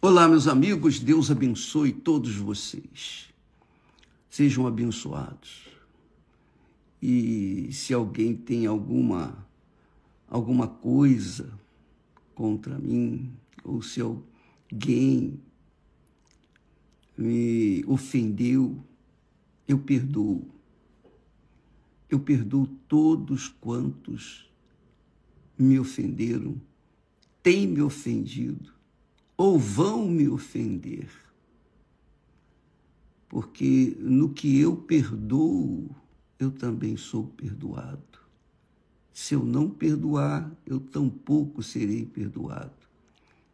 Olá, meus amigos, Deus abençoe todos vocês. Sejam abençoados. E se alguém tem alguma coisa contra mim, ou se alguém me ofendeu, eu perdoo. Eu perdoo todos quantos me ofenderam, têm me ofendido, ou vão me ofender. Porque no que eu perdoo, eu também sou perdoado. Se eu não perdoar, eu tampouco serei perdoado.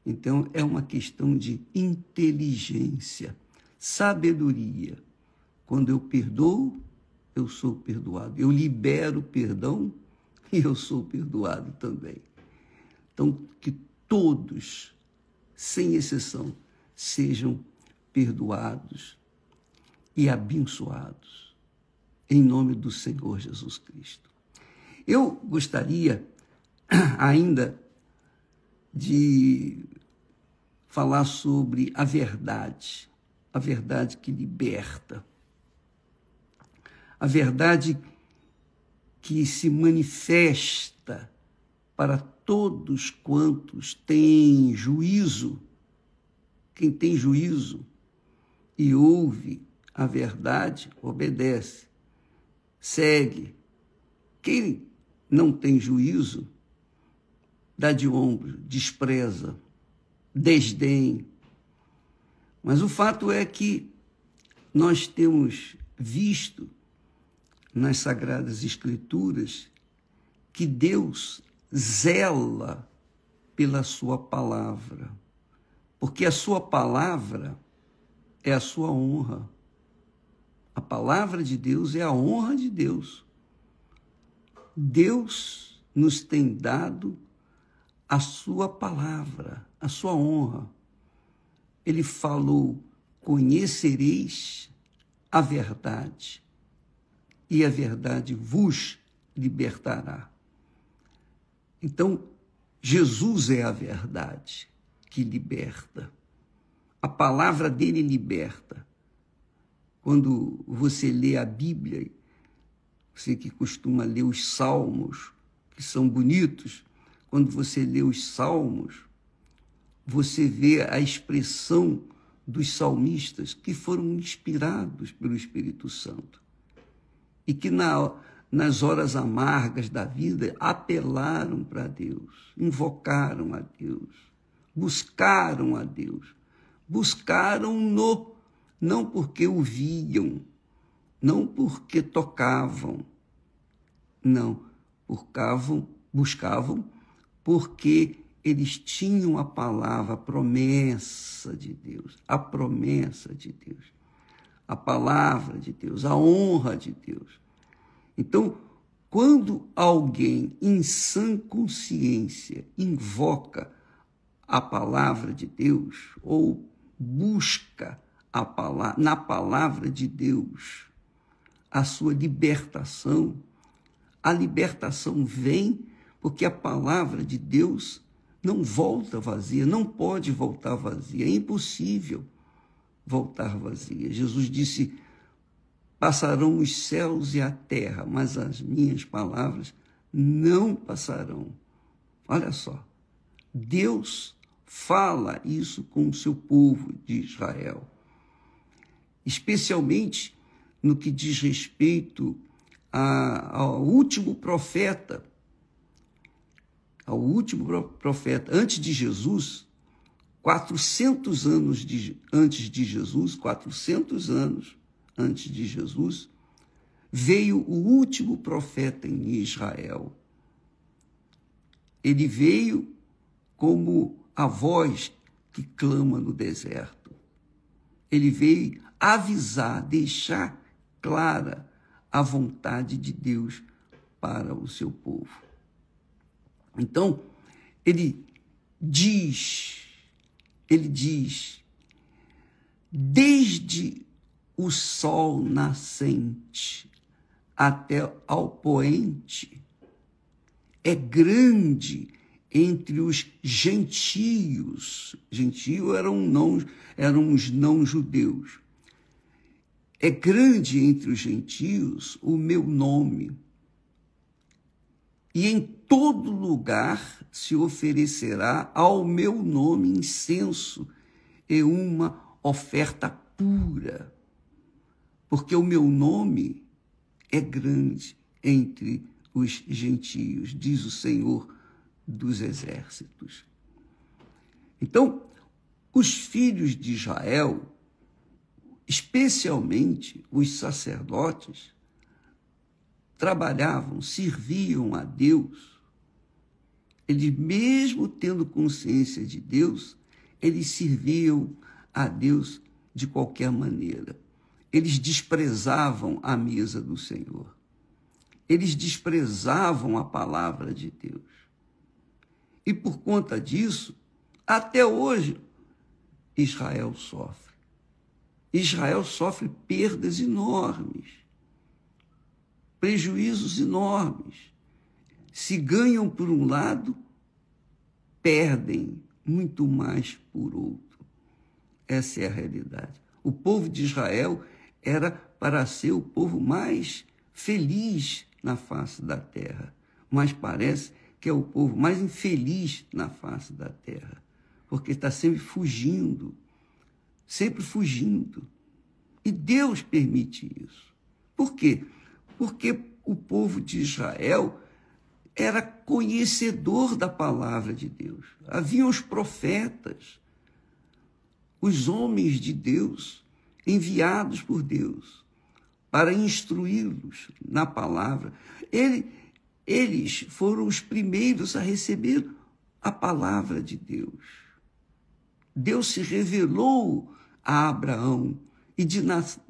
Então, é uma questão de inteligência, sabedoria. Quando eu perdoo, eu sou perdoado. Eu libero perdão e eu sou perdoado também. Então, que todos, sem exceção, sejam perdoados e abençoados, em nome do Senhor Jesus Cristo. Eu gostaria ainda de falar sobre a verdade que liberta, a verdade que se manifesta para todos quantos têm juízo. Quem tem juízo e ouve a verdade, obedece, segue. Quem não tem juízo, dá de ombro, despreza, desdém. Mas o fato é que nós temos visto nas Sagradas Escrituras que Deus zela pela sua palavra, porque a sua palavra é a sua honra. A palavra de Deus é a honra de Deus. Deus nos tem dado a sua palavra, a sua honra. Ele falou: conhecereis a verdade, e a verdade vos libertará. Então, Jesus é a verdade que liberta. A palavra dele liberta. Quando você lê a Bíblia, você que costuma ler os salmos, que são bonitos, quando você lê os salmos, você vê a expressão dos salmistas que foram inspirados pelo Espírito Santo e que nas horas amargas da vida apelaram para Deus, invocaram a Deus, buscaram a Deus, buscaram-no não porque o viam, não porque tocavam, não, buscavam porque eles tinham a palavra, a promessa de Deus, a promessa de Deus, a palavra de Deus, a honra de Deus. Então, quando alguém em sã consciência invoca a palavra de Deus ou busca na palavra de Deus a sua libertação, a libertação vem porque a palavra de Deus não volta vazia, não pode voltar vazia, é impossível voltar vazia. Jesus disse: passarão os céus e a terra, mas as minhas palavras não passarão. Olha só, Deus fala isso com o seu povo de Israel, especialmente no que diz respeito ao último profeta. Ao último profeta, antes de Jesus, 400 anos antes de Jesus, 400 anos antes de Jesus, veio o último profeta em Israel. Ele veio como a voz que clama no deserto. Ele veio avisar, deixar clara a vontade de Deus para o seu povo. Então, ele diz, desde o sol nascente até ao poente, é grande entre os gentios. Gentio eram os não-judeus. É grande entre os gentios o meu nome. E em todo lugar se oferecerá ao meu nome incenso e uma oferta pura, porque o meu nome é grande entre os gentios, diz o Senhor dos Exércitos. Então, os filhos de Israel, especialmente os sacerdotes, trabalhavam, serviam a Deus. Eles, mesmo tendo consciência de Deus, eles serviam a Deus de qualquer maneira. Eles desprezavam a mesa do Senhor. Eles desprezavam a palavra de Deus. E por conta disso, até hoje, Israel sofre. Israel sofre perdas enormes, prejuízos enormes. Se ganham por um lado, perdem muito mais por outro. Essa é a realidade. O povo de Israel era para ser o povo mais feliz na face da terra, mas parece que é o povo mais infeliz na face da terra, porque está sempre fugindo. E Deus permite isso. Por quê? Porque o povo de Israel era conhecedor da palavra de Deus. Haviam os profetas, os homens de Deus, enviados por Deus para instruí-los na palavra. Eles foram os primeiros a receber a palavra de Deus. Deus se revelou a Abraão e de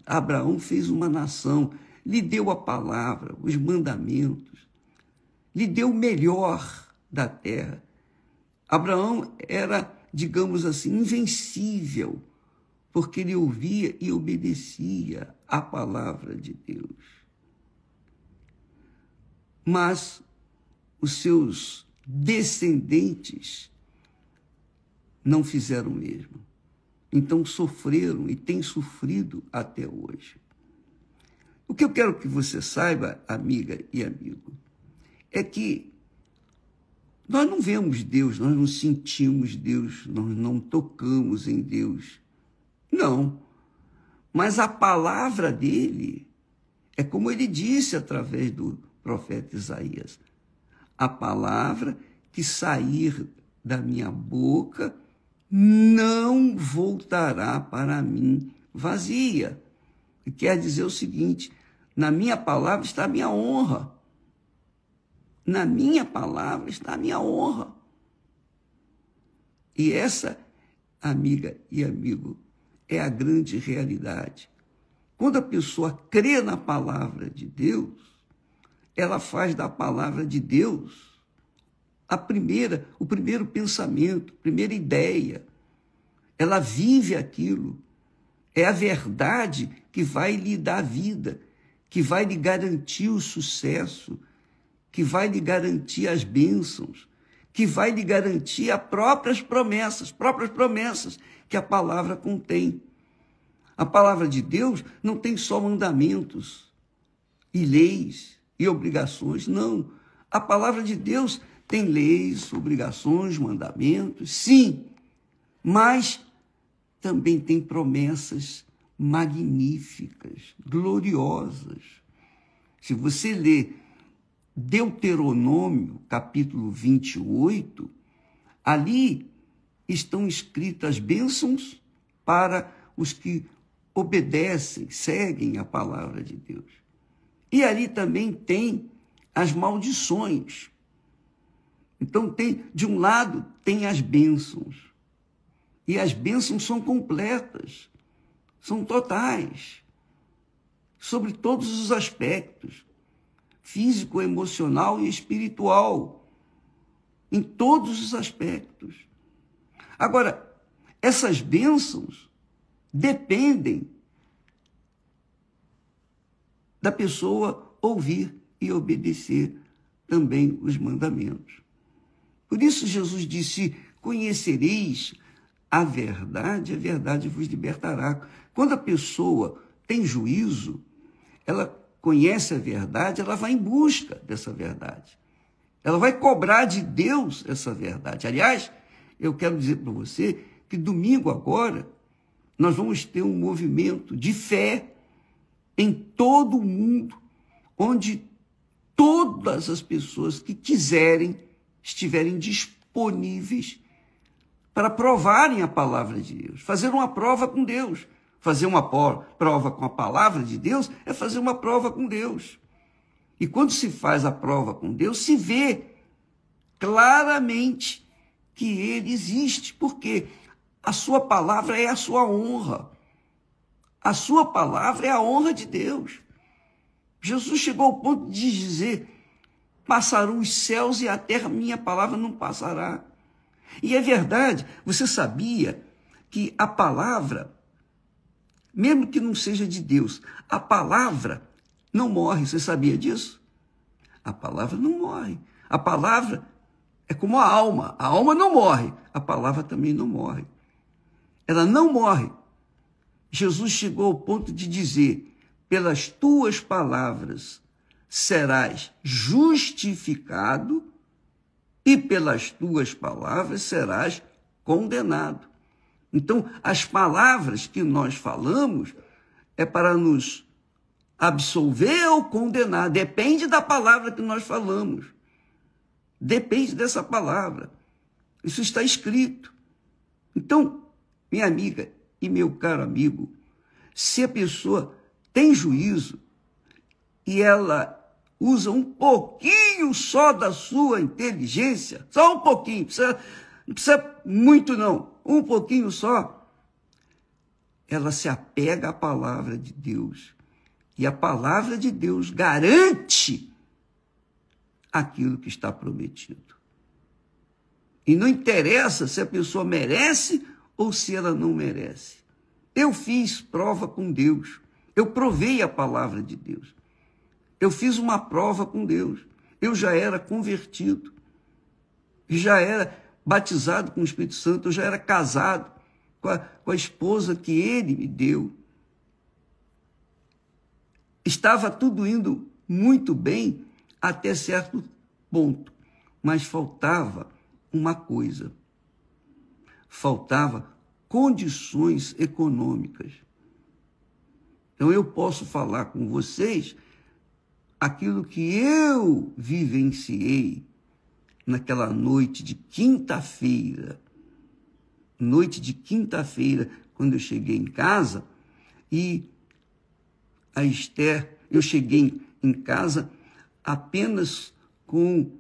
Abraão fez uma nação, lhe deu a palavra, os mandamentos, lhe deu o melhor da terra. Abraão era, digamos assim, invencível, porque ele ouvia e obedecia à palavra de Deus. Mas os seus descendentes não fizeram o mesmo. Então sofreram e têm sofrido até hoje. O que eu quero que você saiba, amiga e amigo, é que nós não vemos Deus, nós não sentimos Deus, nós não tocamos em Deus. Não. Mas a palavra dele é como ele disse através do profeta Isaías: a palavra que sair da minha boca não voltará para mim vazia. E quer dizer o seguinte: na minha palavra está a minha honra. Na minha palavra está a minha honra. E essa, amiga e amigo, é a grande realidade. Quando a pessoa crê na palavra de Deus, ela faz da palavra de Deus o primeiro pensamento, a primeira ideia. Ela vive aquilo. É a verdade que vai lhe dar vida, que vai lhe garantir o sucesso, que vai lhe garantir as bênçãos, que vai lhe garantir as próprias promessas que a palavra contém. A palavra de Deus não tem só mandamentos e leis e obrigações, não. A palavra de Deus tem leis, obrigações, mandamentos, sim, mas também tem promessas magníficas, gloriosas. Se você ler Deuteronômio, capítulo 28, ali estão escritas bênçãos para os que obedecem, seguem a palavra de Deus. E ali também tem as maldições. Então, de um lado, tem as bênçãos. E as bênçãos são completas, são totais, sobre todos os aspectos, físico, emocional e espiritual, em todos os aspectos. Agora, essas bênçãos dependem da pessoa ouvir e obedecer também os mandamentos. Por isso Jesus disse, conhecereis a verdade vos libertará. Quando a pessoa tem juízo, ela conhece a verdade, ela vai em busca dessa verdade. Ela vai cobrar de Deus essa verdade. Aliás, eu quero dizer para você que domingo agora nós vamos ter um movimento de fé em todo o mundo, onde todas as pessoas que quiserem estiverem disponíveis para provarem a palavra de Deus, fazer uma prova com Deus. Fazer uma prova com a palavra de Deus é fazer uma prova com Deus. E quando se faz a prova com Deus, se vê claramente que ele existe, porque a sua palavra é a sua honra. A sua palavra é a honra de Deus. Jesus chegou ao ponto de dizer, passarão os céus e a terra, minha palavra não passará. E é verdade, você sabia que a palavra, mesmo que não seja de Deus, a palavra não morre, você sabia disso? A palavra não morre. A palavra é como a alma não morre, a palavra também não morre. Ela não morre. Jesus chegou ao ponto de dizer, pelas tuas palavras serás justificado e pelas tuas palavras serás condenado. Então, as palavras que nós falamos é para nos absolver ou condenar. Depende da palavra que nós falamos. Depende dessa palavra. Isso está escrito. Então, minha amiga e meu caro amigo, se a pessoa tem juízo e ela usa um pouquinho só da sua inteligência, só um pouquinho, não precisa muito não, um pouquinho só, ela se apega à palavra de Deus. E a palavra de Deus garante aquilo que está prometido. E não interessa se a pessoa merece ou se ela não merece. Eu fiz prova com Deus. Eu provei a palavra de Deus. Eu fiz uma prova com Deus. Eu já era convertido. Já era batizado com o Espírito Santo. Eu já era casado com a esposa que ele me deu. Estava tudo indo muito bem até certo ponto. Mas faltava uma coisa. Faltava condições econômicas. Então eu posso falar com vocês aquilo que eu vivenciei naquela noite de quinta-feira. Noite de quinta-feira, quando eu cheguei em casa, e a Esther, eu cheguei em casa apenas com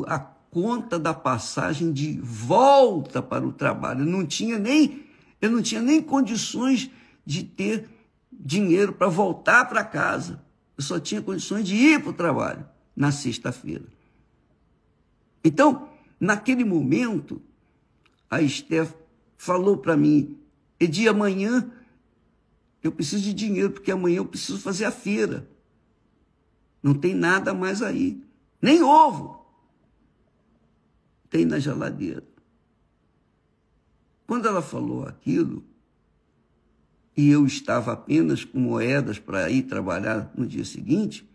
a conta da passagem de volta para o trabalho. Eu não tinha nem condições de ter dinheiro para voltar para casa. Eu só tinha condições de ir para o trabalho na sexta-feira. Então, naquele momento, a Esther falou para mim, Edi, amanhã eu preciso de dinheiro, porque amanhã eu preciso fazer a feira. Não tem nada mais aí. Nem ovo tem na geladeira. Quando ela falou aquilo, e eu estava apenas com moedas para ir trabalhar no dia seguinte,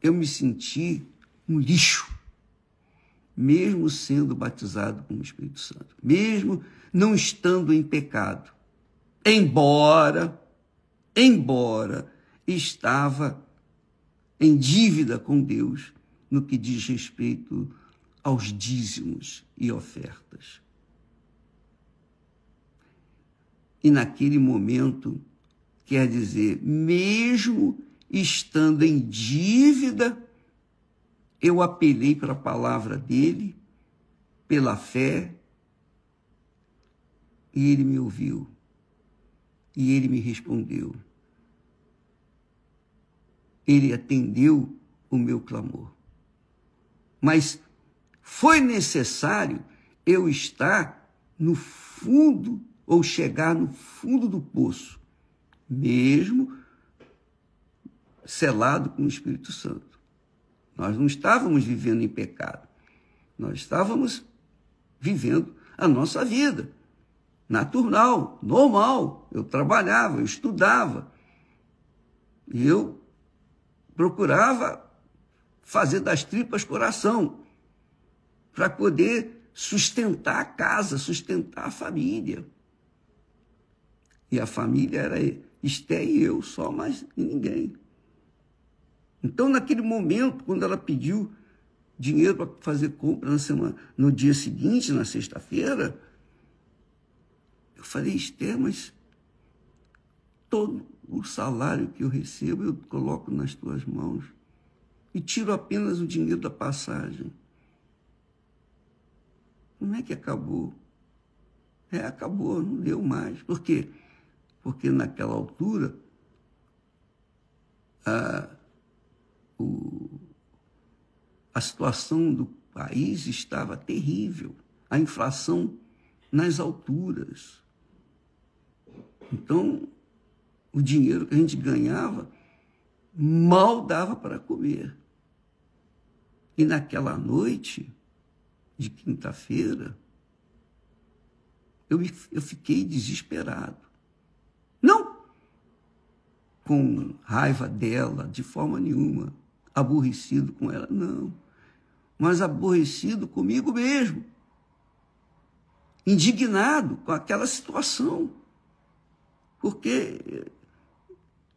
eu me senti um lixo, mesmo sendo batizado com o Espírito Santo, mesmo não estando em pecado, embora estava em dívida com Deus no que diz respeito aos dízimos e ofertas. E naquele momento, quer dizer, mesmo estando em dívida, eu apelei para a palavra dele, pela fé, e ele me ouviu, e ele me respondeu. Ele atendeu o meu clamor. Mas foi necessário eu estar no fundo, ou chegar no fundo do poço, mesmo selado com o Espírito Santo. Nós não estávamos vivendo em pecado. Nós estávamos vivendo a nossa vida, natural, normal. Eu trabalhava, eu estudava. E eu procurava fazer das tripas coração, para poder sustentar a casa, sustentar a família. E a família era Esté e eu só, mais ninguém. Então, naquele momento, quando ela pediu dinheiro para fazer compra no dia seguinte, na sexta-feira, eu falei, Esté, mas todo o salário que eu recebo eu coloco nas tuas mãos e tiro apenas o dinheiro da passagem. Como é que acabou? Acabou, não deu mais. Por quê? Porque naquela altura a situação do país estava terrível, a inflação nas alturas. Então, o dinheiro que a gente ganhava mal dava para comer. E naquela noite de quinta-feira, eu fiquei desesperado. Não com raiva dela, de forma nenhuma, aborrecido com ela, não. Mas aborrecido comigo mesmo. Indignado com aquela situação. Porque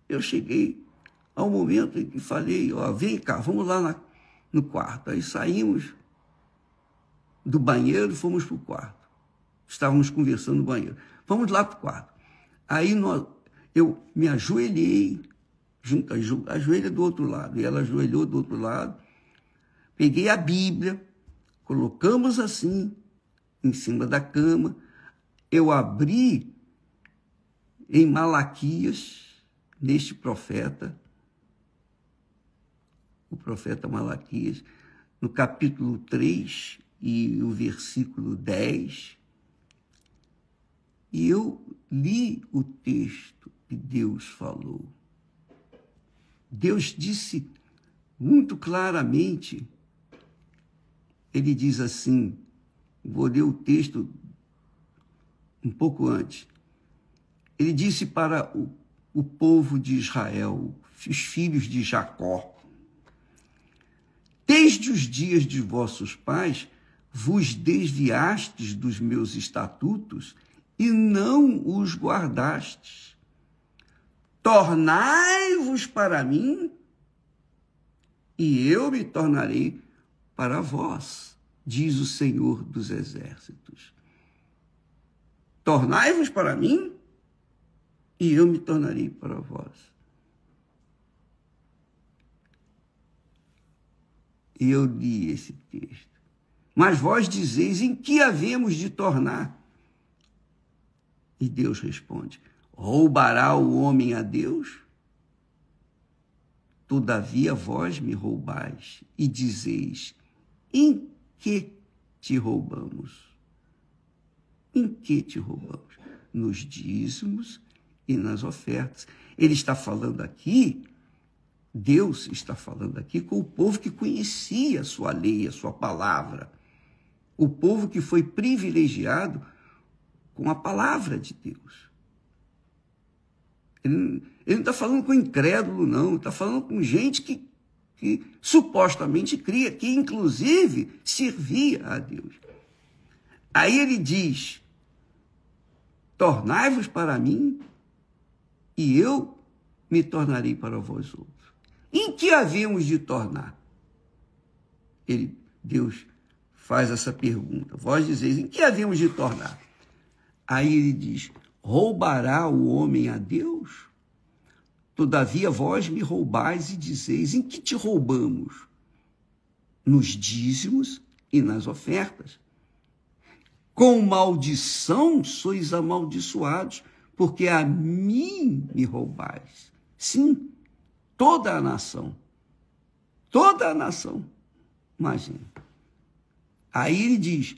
eu cheguei ao momento em que falei, vem cá, vamos lá no quarto. Aí saímos do banheiro e fomos para o quarto. Estávamos conversando no banheiro. Vamos lá para o quarto. Aí eu me ajoelhei, ajoelha do outro lado, e ela ajoelhou do outro lado. Peguei a Bíblia, colocamos assim, em cima da cama. Eu abri em Malaquias, neste profeta, o profeta Malaquias, no capítulo 3 e o versículo 10, e eu li o texto que Deus falou. Deus disse muito claramente, ele diz assim, vou ler o texto um pouco antes. Ele disse para o povo de Israel, os filhos de Jacó, desde os dias de vossos pais, vos desviastes dos meus estatutos e não os guardastes. Tornai-vos para mim, e eu me tornarei para vós, diz o Senhor dos Exércitos. Tornai-vos para mim, e eu me tornarei para vós. E eu li esse texto. Mas vós dizeis, em que havemos de tornar? E Deus responde, roubará o homem a Deus? Todavia vós me roubais e dizeis, em que te roubamos? Em que te roubamos? Nos dízimos e nas ofertas. Ele está falando aqui, Deus está falando aqui com o povo que conhecia a sua lei, a sua palavra. O povo que foi privilegiado com a palavra de Deus. Ele não está falando com incrédulo, não. Está falando com gente que supostamente cria, que inclusive servia a Deus. Aí ele diz, tornai-vos para mim e eu me tornarei para vós outros. Em que havemos de tornar? Deus faz essa pergunta. Vós dizeis, em que havemos de tornar? Aí ele diz, roubará o homem a Deus? Todavia vós me roubais e dizeis, em que te roubamos? Nos dízimos e nas ofertas. Com maldição sois amaldiçoados, porque a mim me roubais. Sim, toda a nação. Toda a nação. Imagina. Aí ele diz,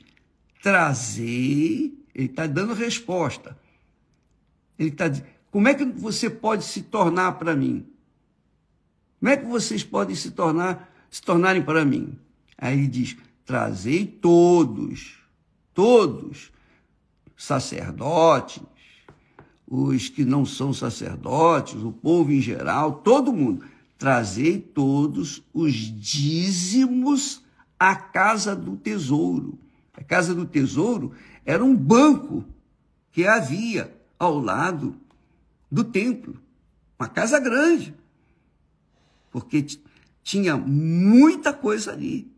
trazei, ele está dando resposta. Ele está dizendo, como é que você pode se tornar para mim? Como é que vocês podem se tornarem para mim? Aí ele diz, trazei todos, sacerdotes, os que não são sacerdotes, o povo em geral, todo mundo, trazei todos os dízimos à casa do tesouro. A casa do tesouro era um banco que havia ao lado do templo, uma casa grande, porque tinha muita coisa ali.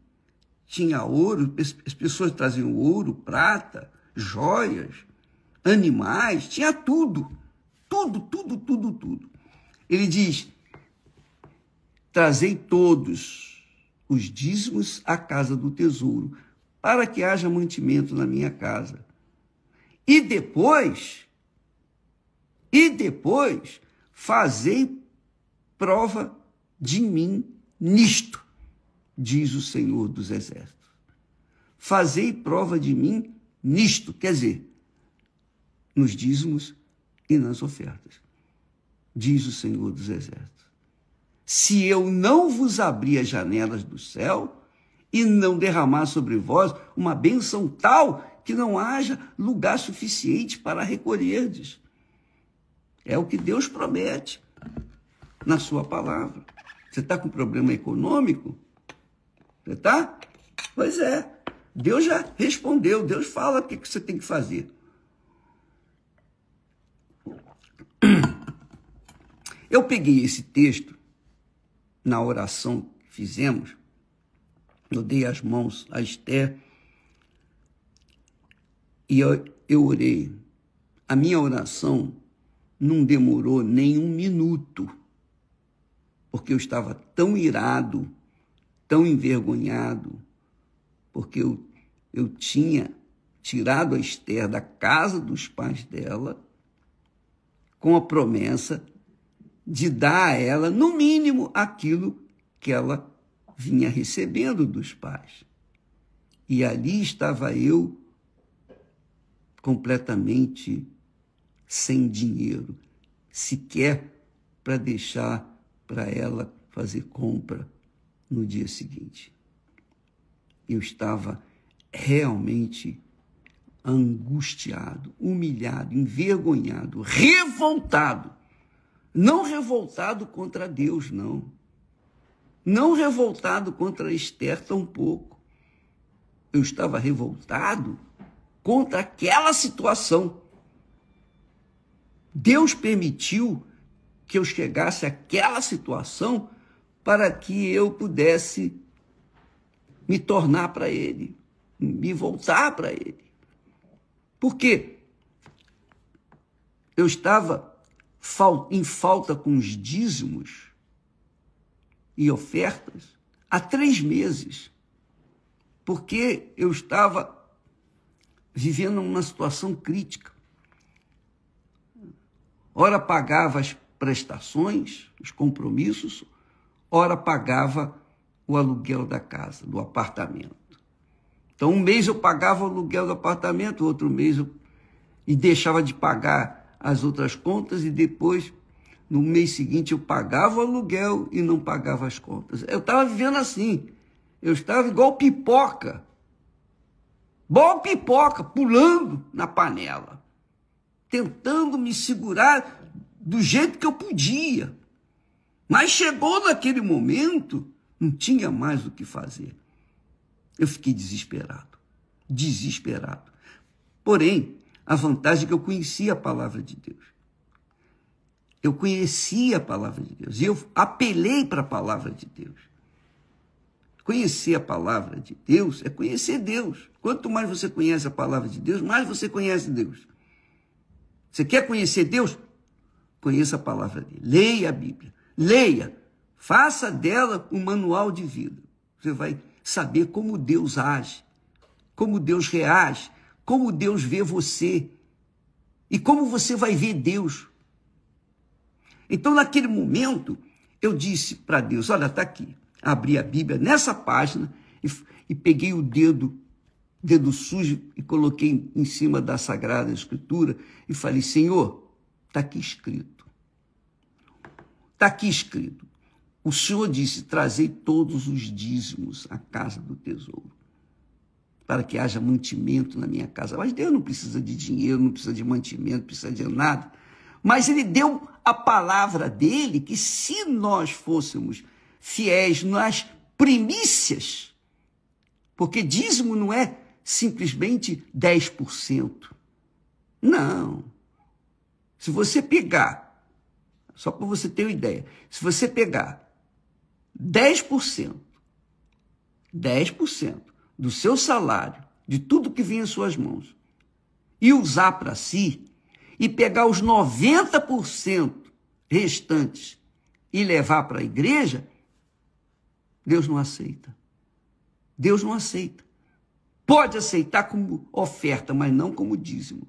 Tinha ouro, as pessoas traziam ouro, prata, joias, animais, tinha tudo. Tudo. Ele diz, trazei todos os dízimos à casa do tesouro, para que haja mantimento na minha casa. E depois, fazei prova de mim nisto, diz o Senhor dos Exércitos. Fazei prova de mim nisto, quer dizer, nos dízimos e nas ofertas, diz o Senhor dos Exércitos. Se eu não vos abrir as janelas do céu e não derramar sobre vós uma bênção tal que não haja lugar suficiente para recolherdes. É o que Deus promete na sua palavra. Você está com problema econômico? Você está? Pois é. Deus já respondeu. Deus fala o que você tem que fazer. Eu peguei esse texto na oração que fizemos. Eu dei as mãos a Esther e eu orei. A minha oração não demorou nem um minuto, porque eu estava tão irado, tão envergonhado, porque eu tinha tirado a Esther da casa dos pais dela com a promessa de dar a ela, no mínimo, aquilo que ela vinha recebendo dos pais. E ali estava eu completamente sem dinheiro, sequer para deixar para ela fazer compra no dia seguinte. Eu estava realmente angustiado, humilhado, envergonhado, revoltado. Não revoltado contra Deus, não. Não revoltado contra Esther, tampouco. Eu estava revoltado contra aquela situação. Deus permitiu que eu chegasse àquela situação para que eu pudesse me tornar para Ele, me voltar para Ele. Porque eu estava em falta com os dízimos e ofertas há 3 meses, porque eu estava vivendo uma situação crítica. Ora pagava as prestações, os compromissos, ora pagava o aluguel da casa, do apartamento. Então, um mês eu pagava o aluguel do apartamento, outro mês e deixava de pagar as outras contas, e depois, no mês seguinte, eu pagava o aluguel e não pagava as contas. Eu estava vivendo assim. Eu estava igual pipoca, pulando na panela, tentando me segurar do jeito que eu podia. Mas chegou naquele momento, não tinha mais o que fazer. Eu fiquei desesperado. Porém, a vantagem é que eu conhecia a palavra de Deus. Eu conhecia a palavra de Deus e eu apelei para a palavra de Deus. Conhecer a palavra de Deus é conhecer Deus. Quanto mais você conhece a palavra de Deus, mais você conhece Deus. Você quer conhecer Deus? Conheça a palavra dele. Leia a Bíblia. Leia. Faça dela um manual de vida. Você vai saber como Deus age, como Deus reage, como Deus vê você e como você vai ver Deus. Então, naquele momento, eu disse para Deus, olha, está aqui. Abri a Bíblia nessa página e peguei o dedo sujo e coloquei em cima da Sagrada Escritura e falei, Senhor, está aqui escrito. Está aqui escrito. O Senhor disse, trazei todos os dízimos à casa do tesouro. para que haja mantimento na minha casa. Mas Deus não precisa de dinheiro, não precisa de mantimento, não precisa de nada. Mas ele deu a palavra dele que se nós fôssemos fiéis nas primícias, porque dízimo não é simplesmente 10%. Não. Se você pegar, só para você ter uma ideia, se você pegar 10% do seu salário, de tudo que vem em suas mãos, e usar para si, e pegar os 90% restantes e levar para a igreja, Deus não aceita. Deus não aceita. Pode aceitar como oferta, mas não como dízimo.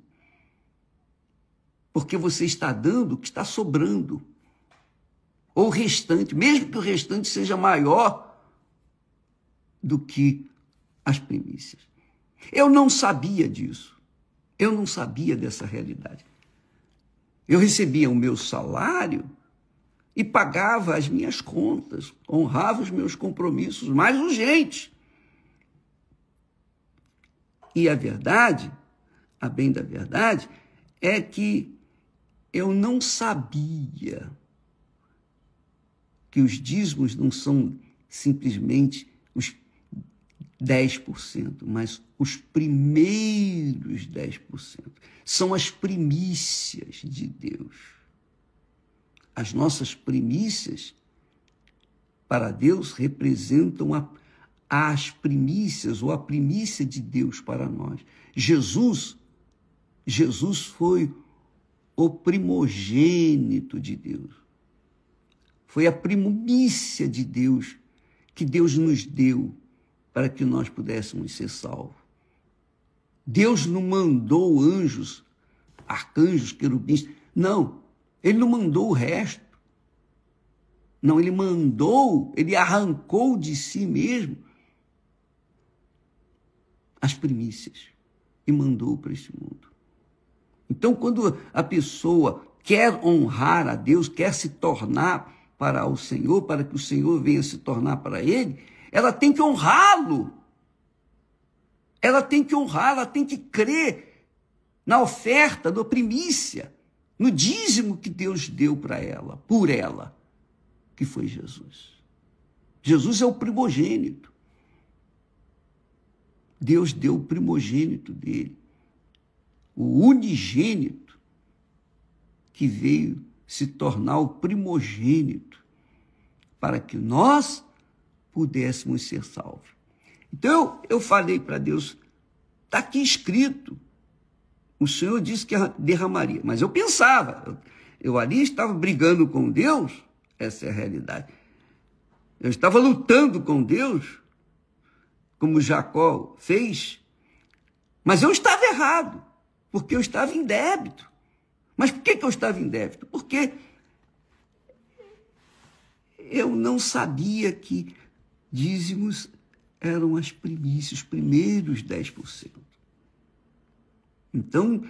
Porque você está dando o que está sobrando. Ou o restante, mesmo que o restante seja maior do que as primícias. Eu não sabia disso. Eu não sabia dessa realidade. Eu recebia o meu salário e pagava as minhas contas, honrava os meus compromissos mais urgentes. E a verdade, a bem da verdade, é que eu não sabia que os dízimos não são simplesmente os 10%, mas os primeiros 10%. São as primícias de Deus. As nossas primícias, para Deus, representam as primícias, ou a primícia de Deus para nós. Jesus foi o primogênito de Deus. Foi a primícia de Deus que Deus nos deu para que nós pudéssemos ser salvos. Deus não mandou anjos, arcanjos, querubins. Não, ele não mandou o resto. Não, ele arrancou de si mesmo as primícias e mandou para este mundo. Então, quando a pessoa quer honrar a Deus, quer se tornar para o Senhor, para que o Senhor venha se tornar para ele, ela tem que honrá-lo. Ela tem que honrá-lo, ela tem que crer na oferta, na primícia, no dízimo que Deus deu para ela, por ela, que foi Jesus. Jesus é o primogênito. Deus deu o primogênito dele, o unigênito, que veio se tornar o primogênito, para que nós pudéssemos ser salvos. Então eu falei para Deus, está aqui escrito, o Senhor disse que derramaria, mas eu pensava, eu ali estava brigando com Deus, essa é a realidade, eu estava lutando com Deus, como Jacó fez, mas eu estava errado, porque eu estava em débito. Mas por que eu estava em débito? Porque eu não sabia que dízimos eram as primícias, os primeiros 10%. Então,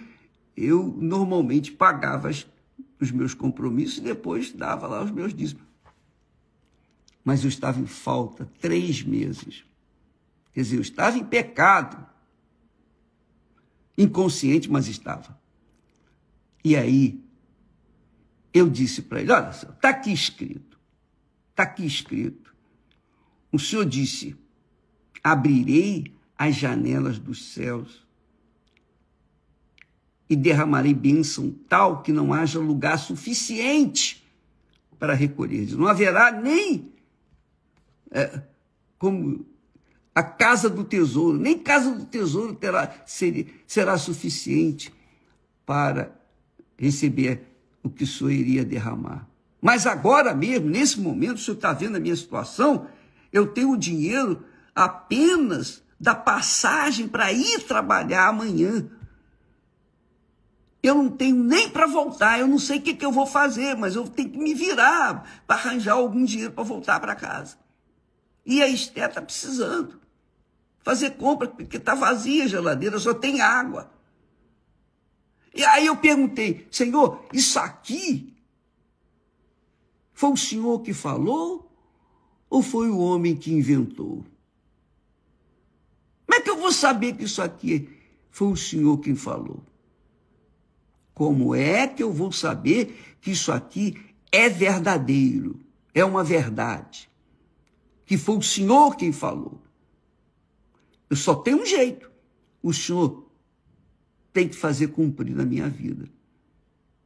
eu normalmente pagava os meus compromissos e depois dava lá os meus dízimos. Mas eu estava em falta 3 meses. Quer dizer, eu estava em pecado. Inconsciente, mas estava. E aí, eu disse para ele, olha, está aqui escrito. Está aqui escrito. O Senhor disse, abrirei as janelas dos céus e derramarei bênção tal que não haja lugar suficiente para recolher. Não haverá nem como a casa do tesouro, nem casa do tesouro será suficiente para receber o que o Senhor iria derramar. Mas agora mesmo, nesse momento, o Senhor está vendo a minha situação, eu tenho o dinheiro apenas da passagem para ir trabalhar amanhã. Eu não tenho nem para voltar, eu não sei o que eu vou fazer, mas eu tenho que me virar para arranjar algum dinheiro para voltar para casa. E a Esther está precisando fazer compra, porque está vazia a geladeira, só tem água. E aí eu perguntei, Senhor, isso aqui foi o Senhor que falou ou foi o homem que inventou? Como é que eu vou saber que isso aqui foi o Senhor quem falou? Como é que eu vou saber que isso aqui é verdadeiro, é uma verdade, que foi o Senhor quem falou? Eu só tenho um jeito. O Senhor tem que fazer cumprir na minha vida.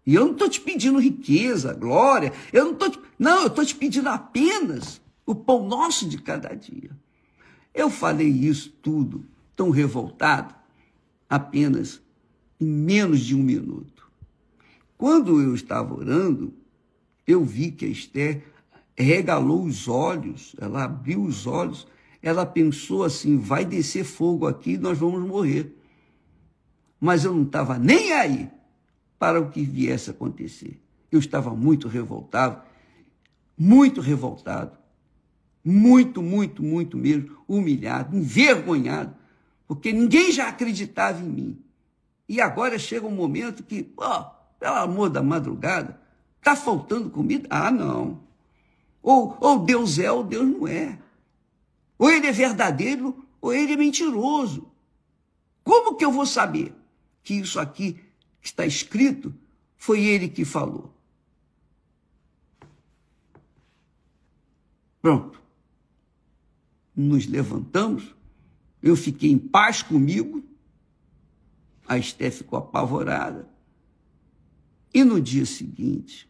E eu não estou te pedindo riqueza, glória, eu estou te pedindo apenas o pão nosso de cada dia. Eu falei isso tudo, tão revoltado, apenas em menos de 1 minuto. Quando eu estava orando, eu vi que a Esther regalou os olhos, ela abriu os olhos, ela pensou assim, vai descer fogo aqui, nós vamos morrer. Mas eu não estava nem aí para o que viesse a acontecer. Eu estava muito revoltado, muito mesmo, humilhado, envergonhado, porque ninguém já acreditava em mim. E agora chega um momento que, pelo amor da madrugada, está faltando comida? Ah, não. Ou Deus é ou Deus não é. Ou ele é verdadeiro ou ele é mentiroso. Como que eu vou saber que isso aqui que está escrito foi ele que falou? Pronto. Nos levantamos, eu fiquei em paz comigo, a Esther ficou apavorada, e no dia seguinte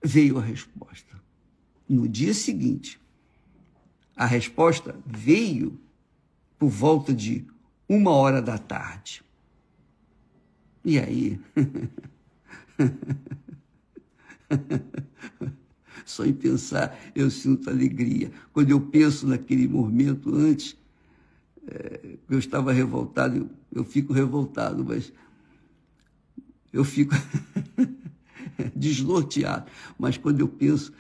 veio a resposta. No dia seguinte, a resposta veio por volta de 1h da tarde. E aí, só em pensar eu sinto alegria. Quando eu penso naquele momento antes, eu estava revoltado, eu fico revoltado, mas eu fico desnorteado. Mas quando eu penso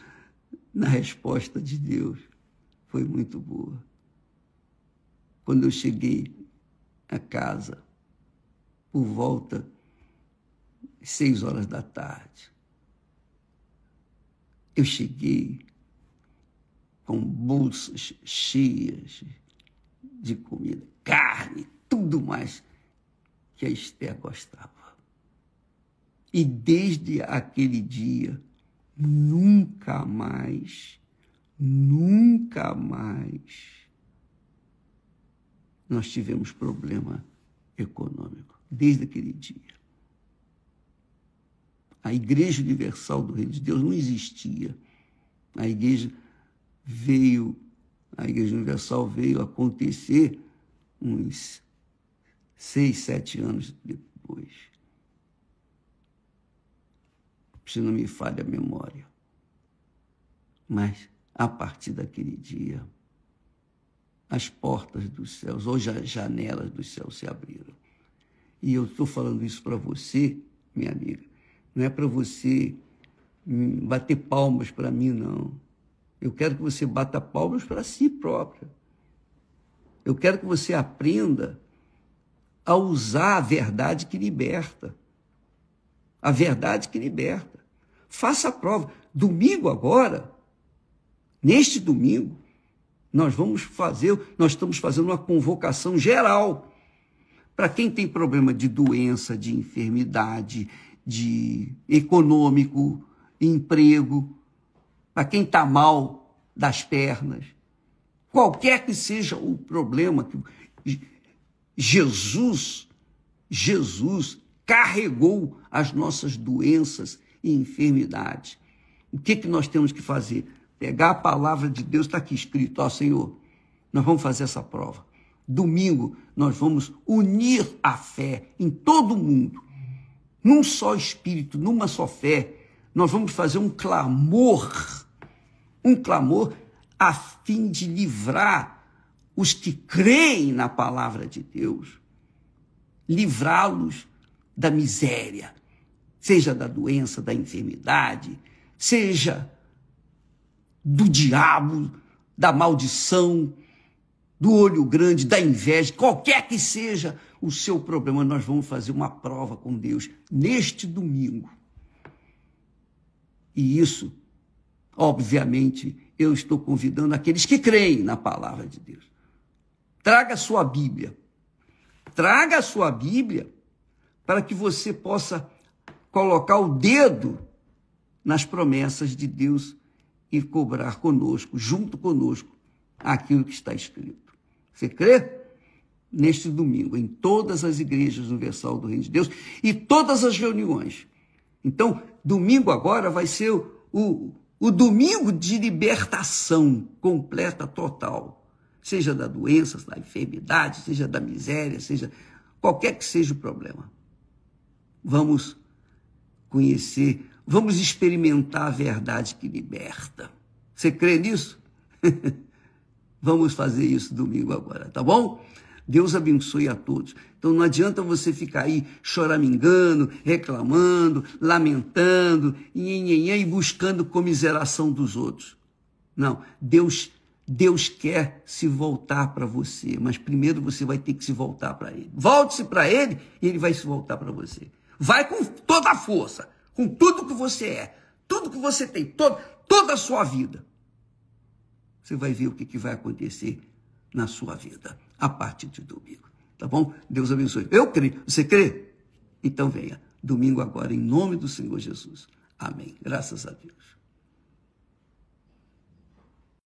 na resposta de Deus, foi muito boa. Quando eu cheguei a casa, por volta de 6h da tarde, eu cheguei com bolsas cheias de comida, carne, tudo mais que a Esther gostava. E desde aquele dia, nunca mais nós tivemos problema econômico. Desde aquele dia. A Igreja Universal do Reino de Deus não existia. A Igreja Universal veio acontecer uns 6, 7 anos depois. Se não me falha a memória. Mas, a partir daquele dia, as portas dos céus, ou as janelas dos céus se abriram. E eu estou falando isso para você, minha amiga. Não é para você bater palmas para mim, não. Eu quero que você bata palmas para si própria. Eu quero que você aprenda a usar a verdade que liberta. A verdade que liberta. Faça a prova. Domingo agora, neste domingo, nós estamos fazendo uma convocação geral para quem tem problema de doença, de enfermidade, de econômico, emprego, para quem está mal das pernas, qualquer que seja o problema, Jesus carregou as nossas doenças e enfermidades. O que nós temos que fazer? Pegar a palavra de Deus, está aqui escrito, Senhor, nós vamos fazer essa prova. Domingo, nós vamos unir a fé em todo mundo, num só espírito, numa só fé. Nós vamos fazer um clamor a fim de livrar os que creem na palavra de Deus, livrá-los da miséria, seja da doença, da enfermidade, seja do diabo, da maldição, do olho grande, da inveja, qualquer que seja o seu problema, nós vamos fazer uma prova com Deus neste domingo. E isso, obviamente, eu estou convidando aqueles que creem na palavra de Deus. Traga a sua Bíblia. Traga a sua Bíblia para que você possa colocar o dedo nas promessas de Deus e cobrar conosco, junto conosco, aquilo que está escrito. Você crê? Neste domingo, em todas as igrejas universal do Reino de Deus e todas as reuniões. Então, domingo agora vai ser o domingo de libertação completa, total. Seja da doença, da enfermidade, seja da miséria, seja qualquer que seja o problema. Vamos conhecer, vamos experimentar a verdade que liberta. Você crê nisso? Vamos fazer isso domingo agora, tá bom? Deus abençoe a todos. Então não adianta você ficar aí choramingando, reclamando, lamentando, e buscando comiseração dos outros. Não, Deus quer se voltar para você, mas primeiro você vai ter que se voltar para Ele. Volte-se para Ele e Ele vai se voltar para você. Vai com toda a força, com tudo que você é, tudo que você tem, toda a sua vida. Você vai ver o que vai acontecer na sua vida a partir de domingo. Tá bom? Deus abençoe. Eu creio. Você crê? Então venha. Domingo agora, em nome do Senhor Jesus. Amém. Graças a Deus.